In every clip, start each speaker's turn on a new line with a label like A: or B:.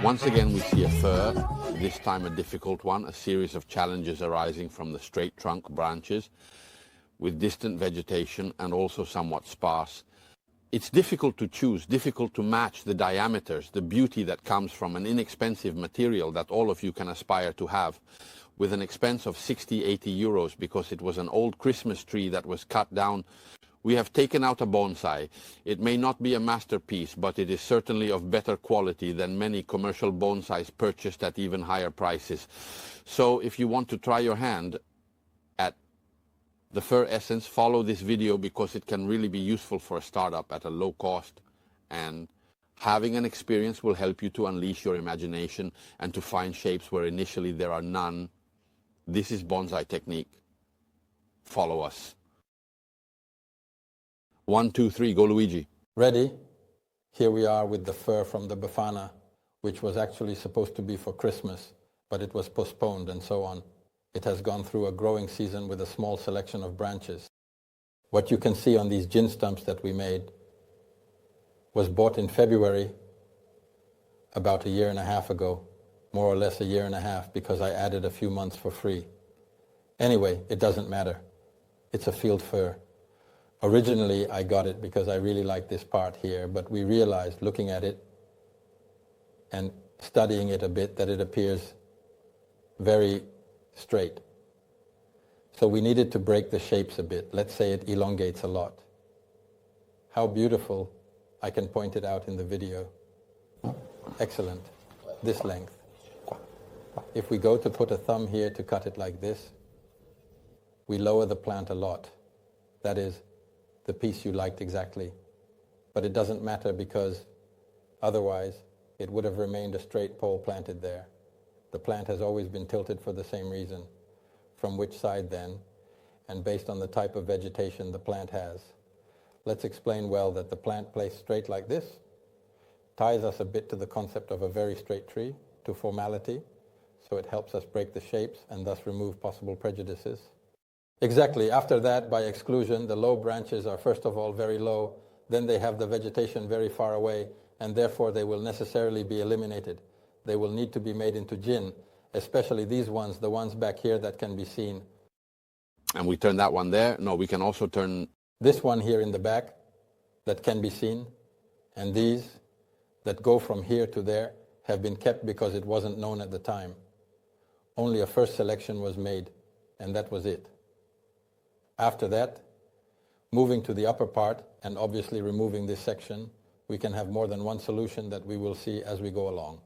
A: Once again we see a fir, this time a difficult one, a series of challenges arising from the straight trunk branches with distant vegetation and also somewhat sparse. It's difficult to choose, difficult to match the diameters, the beauty that comes from an inexpensive material that all of you can aspire to have, with an expense of 60-80 euros because it was an old Christmas tree that was cut down. We have taken out a bonsai. It may not be a masterpiece, but it is certainly of better quality than many commercial bonsais purchased at even higher prices. So if you want to try your hand at the fir essence, follow this video because it can really be useful for a startup at a low cost, and having an experience will help you to unleash your imagination and to find shapes where initially there are none. This is bonsai technique. Follow us. 1, 2, 3, go Luigi.
B: Ready? Here we are with the fir from the Befana, which was actually supposed to be for Christmas, but it was postponed and so on. It has gone through a growing season with a small selection of branches. What you can see on these gin stumps that we made was bought in February, about a year and a half ago, more or less a year and a half, because I added a few months for free. Anyway, it doesn't matter. It's a field fir. Originally, I got it because I really like this part here, but we realized, looking at it and studying it a bit, that it appears very straight. So we needed to break the shapes a bit. Let's say it elongates a lot. How beautiful. I can point it out in the video. Excellent. This length. If we go to put a thumb here to cut it like this, we lower the plant a lot. That is, the piece you liked exactly. But it doesn't matter because otherwise it would have remained a straight pole planted there. The plant has always been tilted for the same reason. From which side then, and based on the type of vegetation the plant has. Let's explain well that the plant placed straight like this ties us a bit to the concept of a very straight tree, to formality, so it helps us break the shapes and thus remove possible prejudices. Exactly. After that, by exclusion, the low branches are first of all very low, then they have the vegetation very far away, and therefore they will necessarily be eliminated. They will need to be made into gin, especially these ones, the ones back here that can be seen.
A: And we turn that one there. No, we can also turn
B: this one here in the back that can be seen, and these that go from here to there have been kept because it wasn't known at the time. Only a first selection was made, and that was it. After that, moving to the upper part and obviously removing this section, we can have more than one solution that we will see as we go along.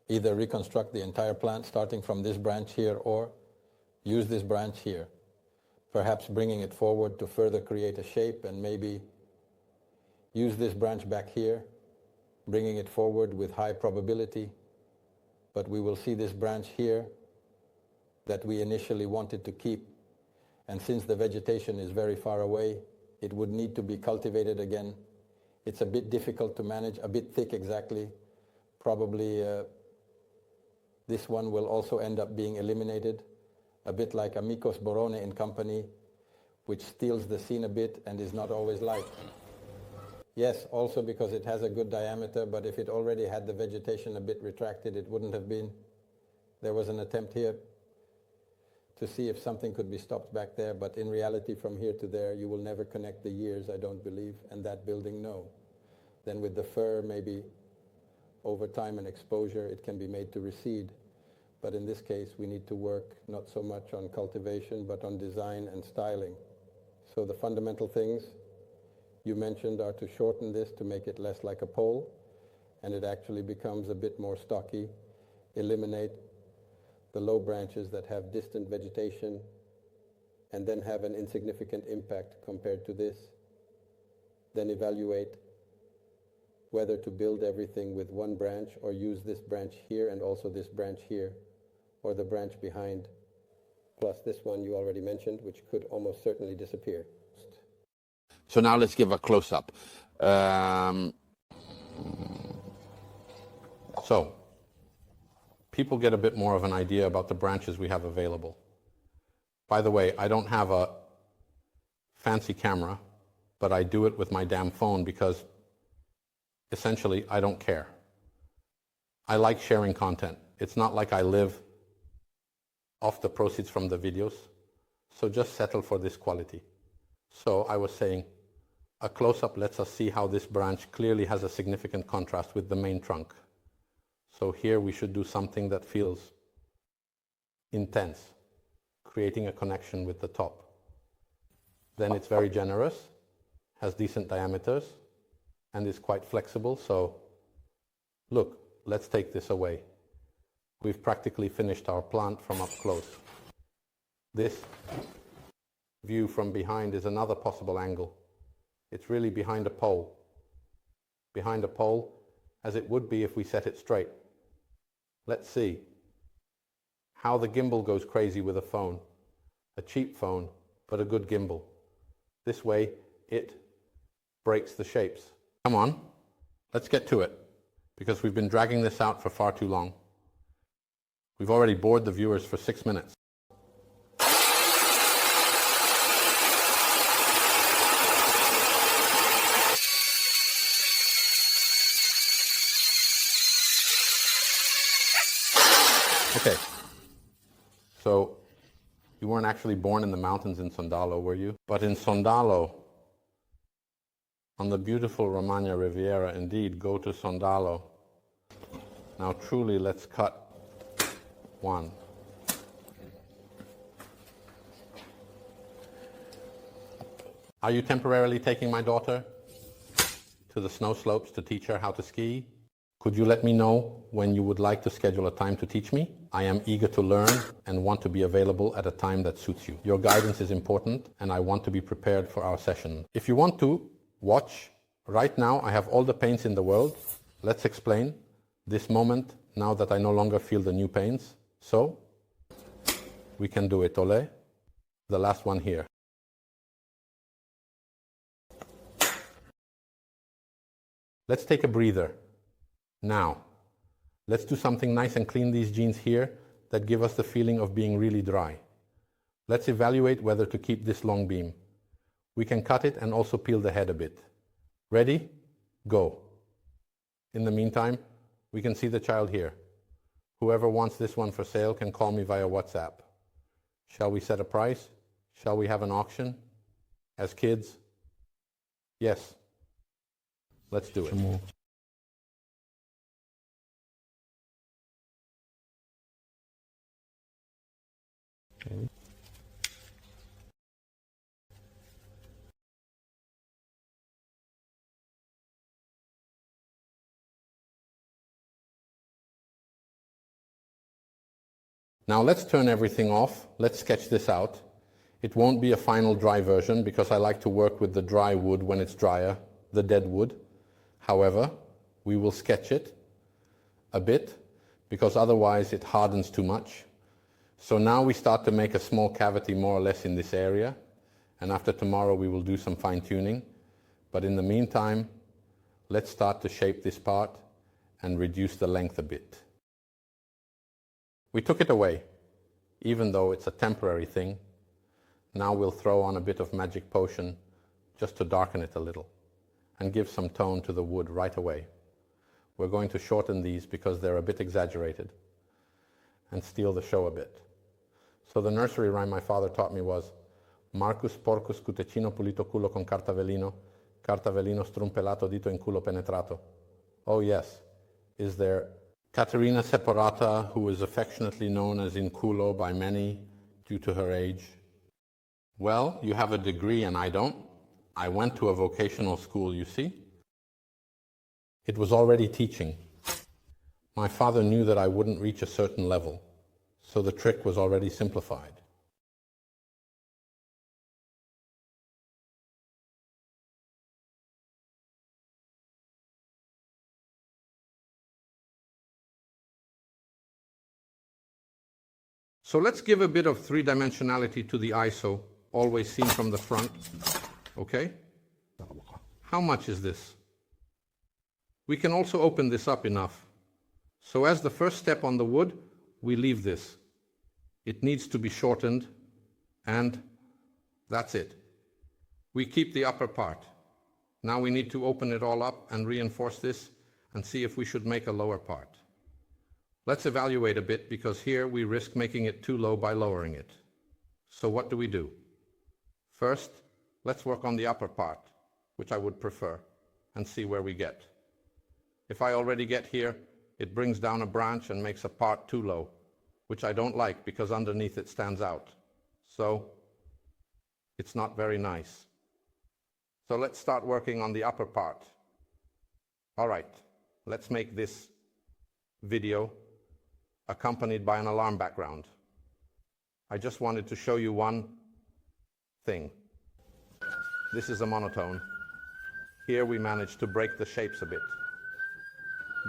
B: Either reconstruct the entire plant starting from this branch here, or use this branch here, perhaps bringing it forward to further create a shape, and maybe use this branch back here, bringing it forward with high probability. But we will see this branch here that we initially wanted to keep. And since the vegetation is very far away, it would need to be cultivated again. It's a bit difficult to manage, a bit thick exactly. Probably this one will also end up being eliminated, a bit like Amicus Borone and Company, which steals the scene a bit and is not always liked. Yes, also because it has a good diameter, but if it already had the vegetation a bit retracted, it wouldn't have been. There was an attempt here to see if something could be stopped back there, but in reality from here to there you will never connect the years, I don't believe, and that building, no. Then with the fir, maybe over time and exposure it can be made to recede, but in this case we need to work not so much on cultivation but on design and styling. So the fundamental things you mentioned are to shorten this to make it less like a pole, and it actually becomes a bit more stocky, eliminate the low branches that have distant vegetation and then have an insignificant impact compared to this. Then evaluate whether to build everything with one branch or use this branch here and also this branch here, or the branch behind, plus this one you already mentioned, which could almost certainly disappear.
A: So now let's give a close-up. So people get a bit more of an idea about the branches we have available. By the way, I don't have a fancy camera, but I do it with my damn phone because essentially I don't care.
B: I like sharing content. It's not like I live off the proceeds from the videos, so just settle for this quality. So I was saying, a close-up lets us see how this branch clearly has a significant contrast with the main trunk. So here we should do something that feels intense, creating a connection with the top. Then it's very generous, has decent diameters, and is quite flexible. So look, let's take this away. We've practically finished our plant from up close. This view from behind is another possible angle. It's really behind a pole. Behind a pole, as it would be if we set it straight. Let's see how the gimbal goes crazy with a phone. A cheap phone, but a good gimbal. This way, it breaks the shapes. Come on, let's get to it, because we've been dragging this out for far too long. We've already bored the viewers for 6 minutes. Okay, so you weren't actually born in the mountains in Sondalo, were you? But in Sondalo, on the beautiful Romagna Riviera, indeed, go to Sondalo. Now truly, let's cut one. Are you temporarily taking my daughter to the snow slopes to teach her how to ski? Could you let me know when you would like to schedule a time to teach me? I am eager to learn and want to be available at a time that suits you. Your guidance is important and I want to be prepared for our session. If you want to, watch. Right now I have all the pains in the world. Let's explain this moment now that I no longer feel the new pains. So, we can do it, ole? The last one here. Let's take a breather. Now, let's do something nice and clean these jeans here that give us the feeling of being really dry. Let's evaluate whether to keep this long beam. We can cut it and also peel the head a bit. Ready? Go. In the meantime, we can see the child here. Whoever wants this one for sale can call me via WhatsApp. Shall we set a price? Shall we have an auction? As kids? Yes. Let's do it. Okay. Now let's turn everything off. Let's sketch this out. It won't be a final dry version because I like to work with the dry wood when it's drier, the dead wood. However, we will sketch it a bit because otherwise it hardens too much. So now we start to make a small cavity more or less in this area, and after tomorrow we will do some fine tuning. But in the meantime, let's start to shape this part and reduce the length a bit. We took it away, even though it's a temporary thing. Now we'll throw on a bit of magic potion just to darken it a little and give some tone to the wood right away. We're going to shorten these because they're a bit exaggerated and steal the show a bit. So the nursery rhyme my father taught me was Marcus porcus cutecino pulito culo con cartavelino strumpelato dito in culo penetrato. Oh yes, is there Caterina Separata, who is affectionately known as in culo by many due to her age? Well, you have a degree and I don't. I went to a vocational school, you see. It was already teaching. My father knew that I wouldn't reach a certain level, so the trick was already simplified. So let's give a bit of three-dimensionality to the ISO, always seen from the front. Okay? How much is this? We can also open this up enough. So as the first step on the wood, we leave this. It needs to be shortened, and that's it. We keep the upper part. Now we need to open it all up and reinforce this and see if we should make a lower part.
C: Let's evaluate a bit, because here we risk making it too low by lowering it. So what do we do? First, let's work on the upper part, which I would prefer, and see where we get. If I already get here, it brings down a branch and makes a part too low, which I don't like because underneath it stands out. So it's not very nice. So let's start working on the upper part. All right, let's make this video accompanied by an alarm background. I just wanted to show you one thing. This is a monotone. Here we managed to break the shapes a bit.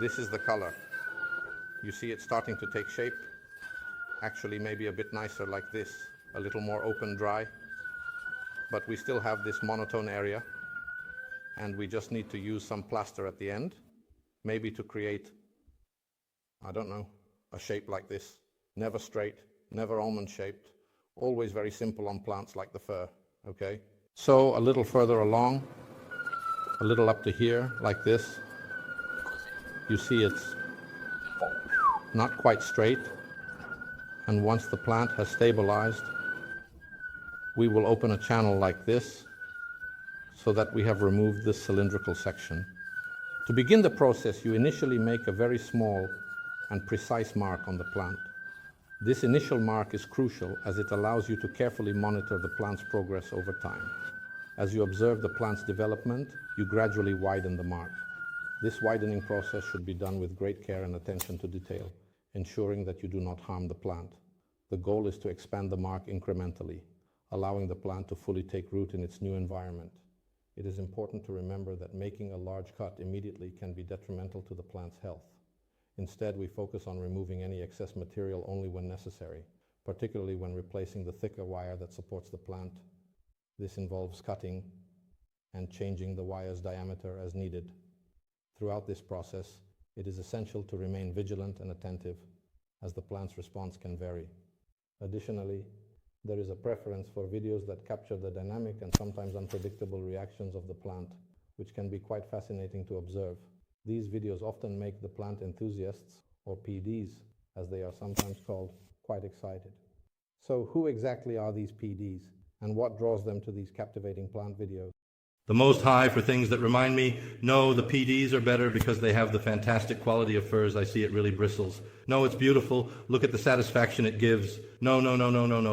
C: This is the color. You see it starting to take shape? Actually, maybe a bit nicer like this, a little more open, dry. But we still have this monotone area, and we just need to use some plaster at the end, maybe to create, I don't know, a shape like this. Never straight, never almond shaped, always very simple on plants like the fir, okay? So a little further along, a little up to here, like this, you see it's not quite straight, and once the plant has stabilized, we will open a channel like this so that we have removed this cylindrical section. To begin the process, you initially make a very small and precise mark on the plant. This initial mark is crucial as it allows you to carefully monitor the plant's progress over time. As you observe the plant's development, you gradually widen the mark. This widening process should be done with great care and attention to detail, ensuring that you do not harm the plant. The goal is to expand the mark incrementally, allowing the plant to fully take root in its new environment. It is important to remember that making a large cut immediately can be detrimental to the plant's health. Instead, we focus on removing any excess material only when necessary, particularly when replacing the thicker wire that supports the plant. This involves cutting and changing the wire's diameter as needed. Throughout this process, it is essential to remain vigilant and attentive, as the plant's response can vary. Additionally, there is a preference for videos that capture the dynamic and sometimes unpredictable reactions of the plant, which can be quite fascinating to observe. These videos often make the plant enthusiasts, or PDs, as they are sometimes called, quite excited. So who exactly are these PDs, and what draws them to these captivating plant videos?
D: The most high for things that remind me, no, the PDs are better because they have the fantastic quality of firs. I see it really bristles. No, it's beautiful. Look at the satisfaction it gives. No.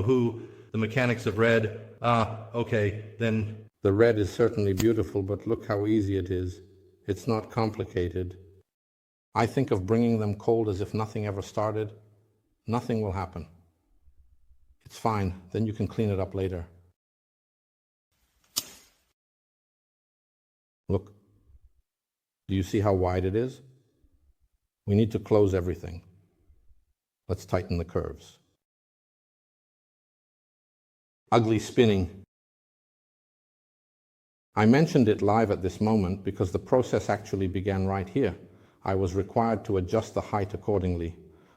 D: Who? The mechanics of red. Okay, then.
C: The red is certainly beautiful, but look how easy it is. It's not complicated. I think of bringing them cold as if nothing ever started. Nothing will happen. It's fine, then you can clean it up later. Look, do you see how wide it is? We need to close everything. Let's tighten the curves. Ugly spinning. I mentioned it live at this moment because the process actually began right here. I was required to adjust the height accordingly.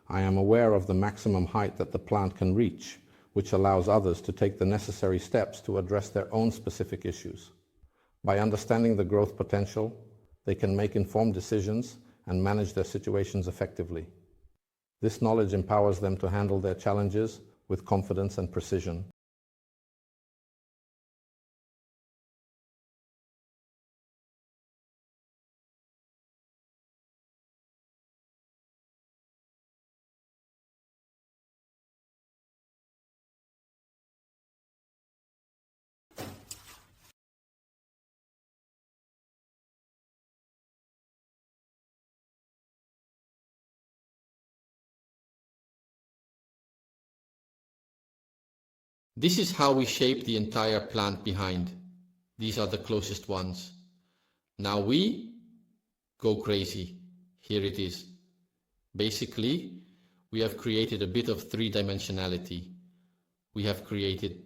C: I am aware of the maximum height that the plant can reach, which allows others to take the necessary steps to address their own specific issues. By understanding the growth potential, they can make informed decisions and manage their situations effectively. This knowledge empowers them to handle their challenges with confidence and precision.
E: This is how we shape the entire plant behind. These are the closest ones. Now we go crazy. Here it is. Basically, we have created a bit of three-dimensionality. We have created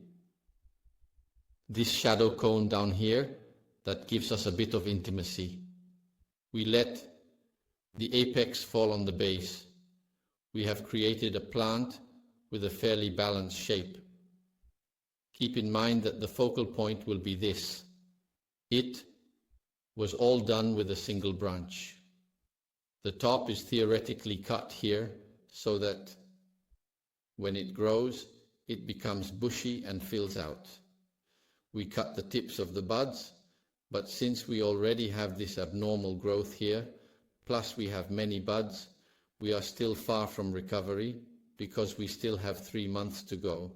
E: this shadow cone down here that gives us a bit of intimacy. We let the apex fall on the base. We have created a plant with a fairly balanced shape. Keep in mind that the focal point will be this. It was all done with a single branch. The top is theoretically cut here so that when it grows, it becomes bushy and fills out. We cut the tips of the buds, but since we already have this abnormal growth here, plus we have many buds, we are still far from recovery because we still have 3 months to go.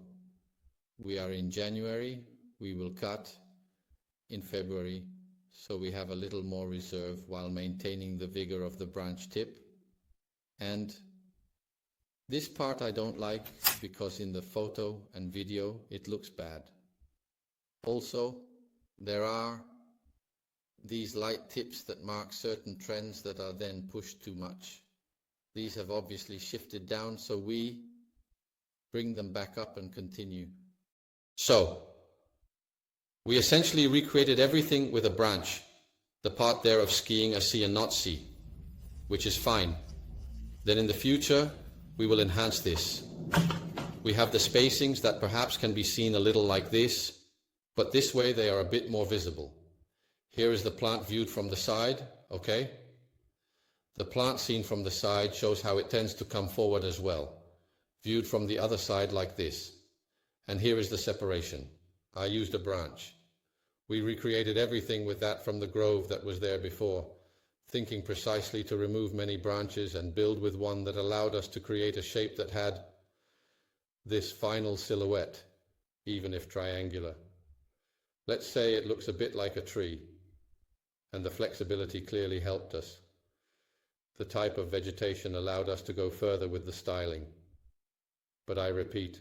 E: We are in January, we will cut in February, so we have a little more reserve while maintaining the vigor of the branch tip. And this part I don't like because in the photo and video it looks bad. Also, there are these light tips that mark certain trends that are then pushed too much. These have obviously shifted down, so we bring them back up and continue. So, we essentially recreated everything with a branch, the part there of skiing a see and not see, which is fine. Then in the future, we will enhance this. We have the spacings that perhaps can be seen a little like this, but this way they are a bit more visible. Here is the plant viewed from the side, okay? The plant seen from the side shows how it tends to come forward as well, viewed from the other side like this. And here is the separation. I used a branch. We recreated everything with that from the grove that was there before, thinking precisely to remove many branches and build with one that allowed us to create a shape that had this final silhouette, even if triangular. Let's say it looks a bit like a tree, and the flexibility clearly helped us. The type of vegetation allowed us to go further with the styling. But I repeat,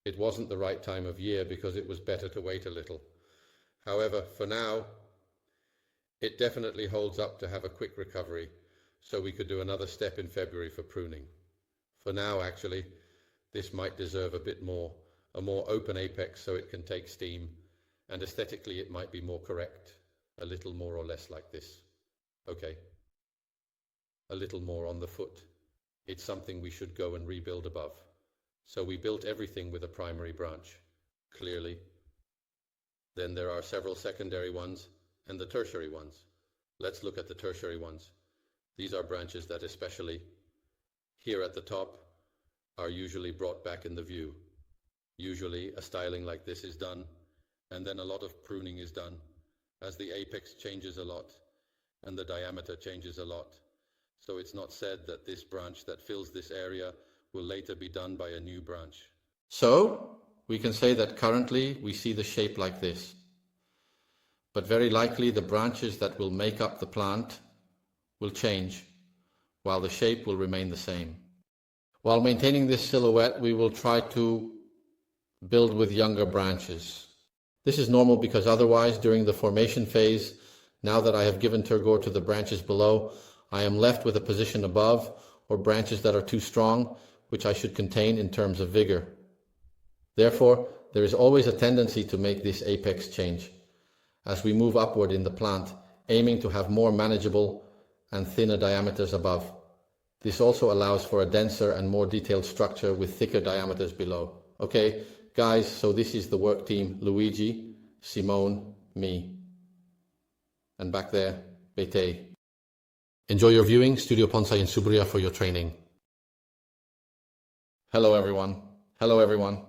E: it wasn't the right time of year because it was better to wait a little. However, for now, it definitely holds up to have a quick recovery, so we could do another step in February for pruning. For now, actually, this might deserve a bit more, a more open apex so it can take steam, and aesthetically it might be more correct, a little more or less like this. Okay, a little more on the foot. It's something we should go and rebuild above. So we built everything with a primary branch, clearly. Then there are several secondary ones and the tertiary ones. Let's look at the tertiary ones. These are branches that especially here at the top are usually brought back in the view. Usually a styling like this is done, and then a lot of pruning is done as the apex changes a lot and the diameter changes a lot. So it's not said that this branch that fills this area will later be done by a new branch. So we can say that currently we see the shape like this. But very likely the branches that will make up the plant will change, while the shape will remain the same. While maintaining this silhouette, we will try to build with younger branches. This is normal because otherwise, during the formation phase, now that I have given turgor to the branches below, I am left with a position above or branches that are too strong, which I should contain in terms of vigor. Therefore, there is always a tendency to make this apex change as we move upward in the plant, aiming to have more manageable and thinner diameters above. This also allows for a denser and more detailed structure with thicker diameters below. Okay, guys, so this is the work team: Luigi, Simone, me. And back there, Bete. Enjoy your viewing, Studio Bonsai in Subria for your training. Hello everyone. Hello everyone.